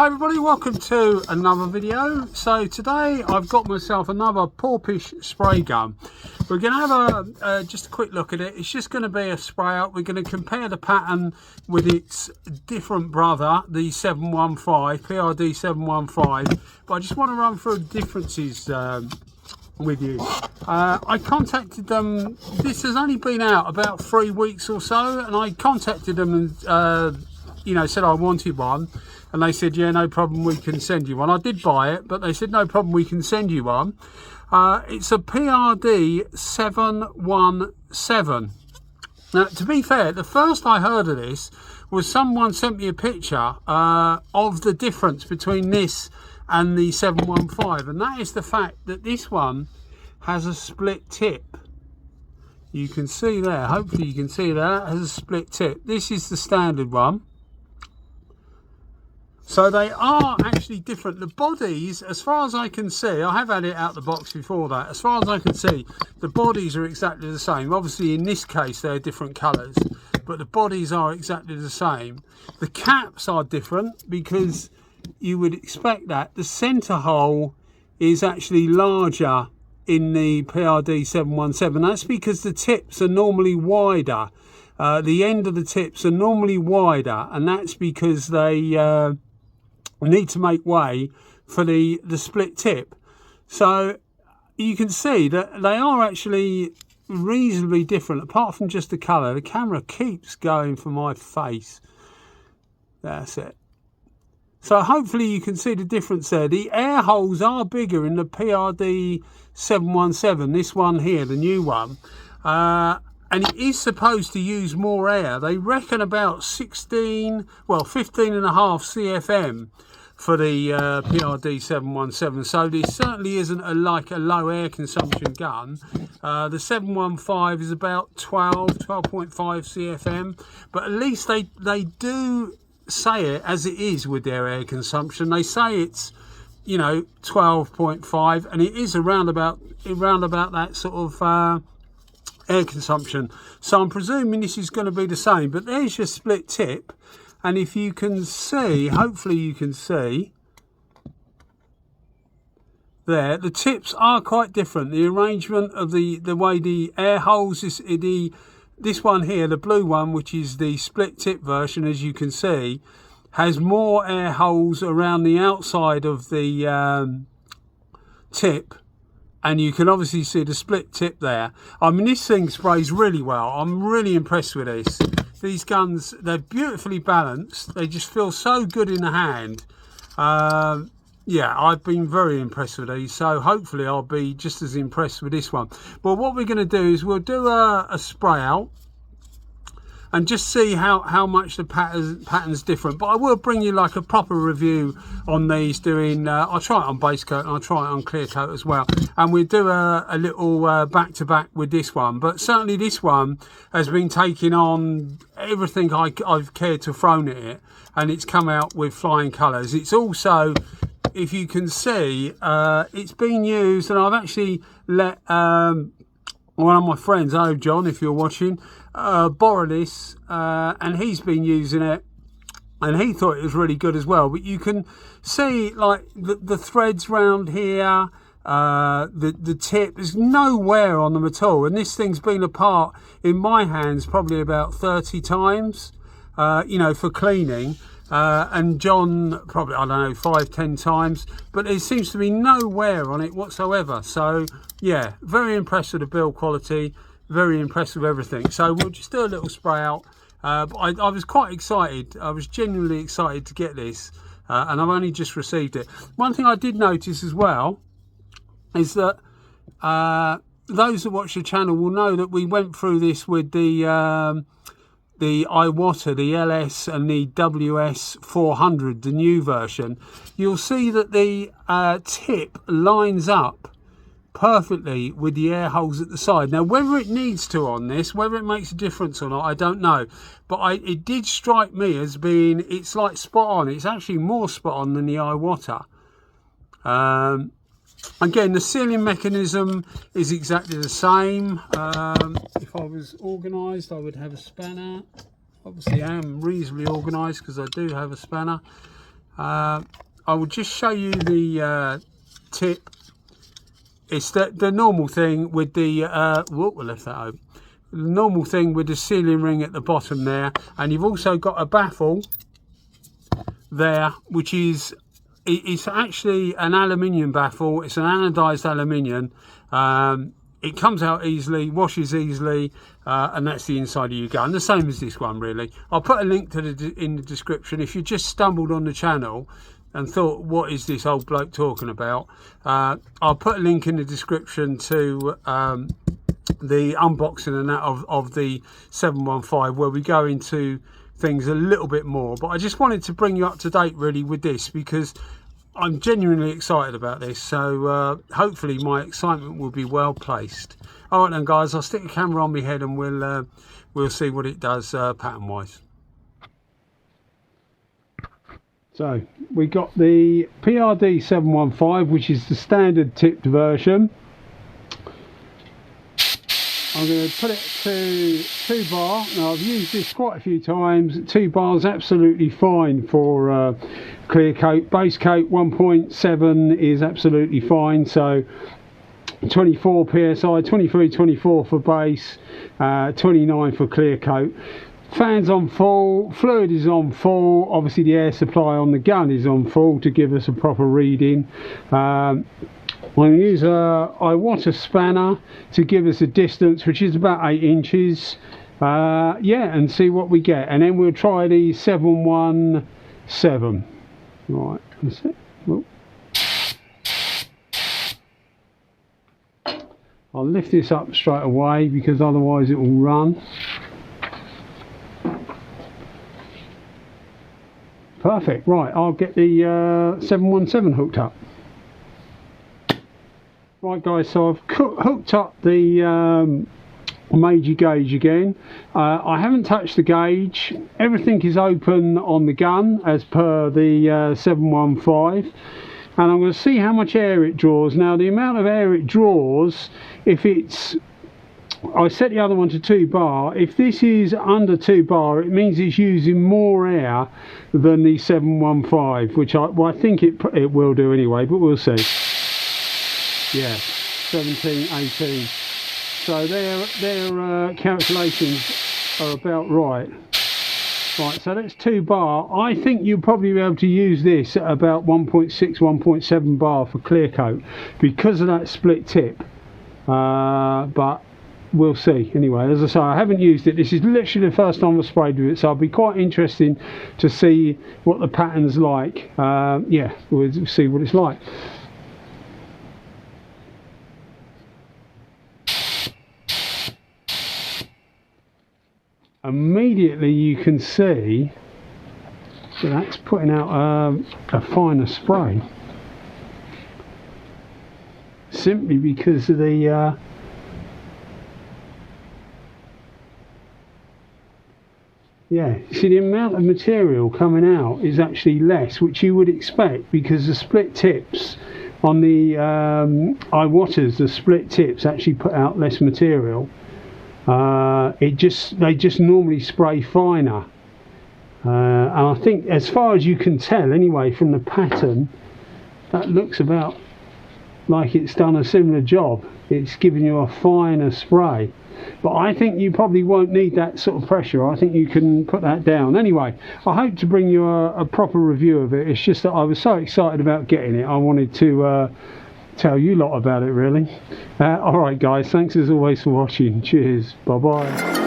Hi everybody, welcome to another video. So today I've got myself another Porphis spray gun. We're going to have just a quick look at it. It's just going to be a spray out. We're going to compare the pattern with its different brother, the 715, PRD715. But I just want to run through the differences with you. I contacted them. This has only been out about 3 weeks or so, and I contacted them and said I wanted one. And they said, yeah, no problem, we can send you one. I did buy it, but they said, no problem, we can send you one. It's a PRD717. Now, to be fair, the first I heard of this was someone sent me a picture of the difference between this and the 715. And that is the fact that this one has a split tip. You can see there, hopefully you can see that, it has a split tip. This is the standard one. So they are actually different. The bodies, as far as I can see, I have had it out the box before that. As far as I can see, the bodies are exactly the same. Obviously, in this case, they're different colours, but the bodies are exactly the same. The caps are different because you would expect that. The centre hole is actually larger in the PRD717. That's because the tips are normally wider. The end of the tips are normally wider, and that's because they need to make way for the split tip. So you can see that they are actually reasonably different, apart from just the colour. The camera keeps going for my face. That's it. So hopefully you can see the difference there. The air holes are bigger in the PRD717, this one here, the new one. And it is supposed to use more air. They reckon about 15.5 CFM for the PRD717. So this certainly isn't like a low air consumption gun. The 715 is about 12.5 CFM, but at least they do say it as it is with their air consumption. They say it's 12.5, and it is around about that sort of air consumption. So I'm presuming this is going to be the same. But there's your split tip, and if you can see, hopefully you can see there, the tips are quite different. The arrangement of the way the air holes is this one here, the blue one, which is the split tip version, as you can see, has more air holes around the outside of the tip. And you can obviously see the split tip there. I mean, this thing sprays really well. I'm really impressed with this. These guns, they're beautifully balanced. They just feel so good in the hand. Yeah, I've been very impressed with these. So hopefully I'll be just as impressed with this one. Well, what we're going to do is we'll do a spray out and just see how much the pattern's different. But I will bring you like a proper review on these, doing I'll try it on base coat and I'll try it on clear coat as well, and we'll do a little back to back with this one. But certainly this one has been taking on everything I've cared to thrown at it, and it's come out with flying colours. It's also, if you can see, it's been used, and I've actually let one of my friends, oh John, if you're watching, borrow this, and he's been using it, and he thought it was really good as well. But you can see like the threads round here, the tip, there's no wear on them at all, and this thing's been apart in my hands probably about 30 times, for cleaning. And John probably, I don't know, 5-10 times, but there seems to be no wear on it whatsoever. So yeah, very impressed with the build quality, very impressed with everything. So we'll just do a little spray out. But I was quite excited. I was genuinely excited to get this, and I've only just received it. One thing I did notice as well is that those that watch the channel will know that we went through this with the Iwata, the LS and the WS400, the new version. You'll see that the tip lines up perfectly with the air holes at the side. Now, whether it needs to on this, whether it makes a difference or not, I don't know. But it did strike me as being, it's like spot on. It's actually more spot on than the Iwata. Again, the sealing mechanism is exactly the same. If I was organised, I would have a spanner. Obviously I am reasonably organised because I do have a spanner. I will just show you the tip. It's the normal thing with the whoop, we left that open. The normal thing with the sealing ring at the bottom there, and you've also got a baffle there, which is it's actually an aluminium baffle. It's an anodized aluminium. It comes out easily, washes easily, and that's the inside of your gun, the same as this one really. I'll put a link to in the description. If you just stumbled on the channel and thought, what is this old bloke talking about, I'll put a link in the description to the unboxing and that of the 715, where we go into things a little bit more. But I just wanted to bring you up to date really with this, because I'm genuinely excited about this, so hopefully my excitement will be well placed. All right then guys, I'll stick the camera on my head and we'll see what it does pattern wise. So we got the PRD715, which is the standard tipped version. I'm going to put it to 2 bar. Now I've used this quite a few times. 2 bar is absolutely fine for clear coat. Base coat 1.7 is absolutely fine. So 24 psi, 23, 24 for base, 29 for clear coat. Fans on full, fluid is on full, obviously the air supply on the gun is on full to give us a proper reading. I'm going to use a water spanner to give us a distance, which is about 8 inches. Yeah, and see what we get, and then we'll try the 717. Right, that's it. Whoop. I'll lift this up straight away because otherwise it will run. Perfect. Right, I'll get the 717 hooked up. Right guys, so I've hooked up the major gauge again. I haven't touched the gauge. Everything is open on the gun as per the 715, and I'm going to see how much air it draws. Now the amount of air it draws, if it's, I set the other one to 2 bar. If this is under 2 bar, it means it's using more air than the 715, which I think it will do anyway, but we'll see. Yeah, 17, 18. So their calculations are about right. Right, so that's 2 bar. I think you'll probably be able to use this at about 1.6, 1.7 bar for clear coat because of that split tip. But we'll see. Anyway, as I say, I haven't used it. This is literally the first time I've sprayed with it, so I'll be quite interesting to see what the pattern's like. Yeah, we'll see what it's like. Immediately you can see that that's putting out a finer spray, simply because of the yeah, see, the amount of material coming out is actually less, which you would expect because the split tips on the iWatters, the split tips actually put out less material. They just normally spray finer, and I think, as far as you can tell anyway from the pattern, that looks about like it's done a similar job. It's giving you a finer spray, but I think you probably won't need that sort of pressure. I think you can put that down. Anyway, I hope to bring you a proper review of it. It's just that I was so excited about getting it, I wanted to tell you lot about it really. Alright guys, thanks as always for watching. Cheers, bye bye.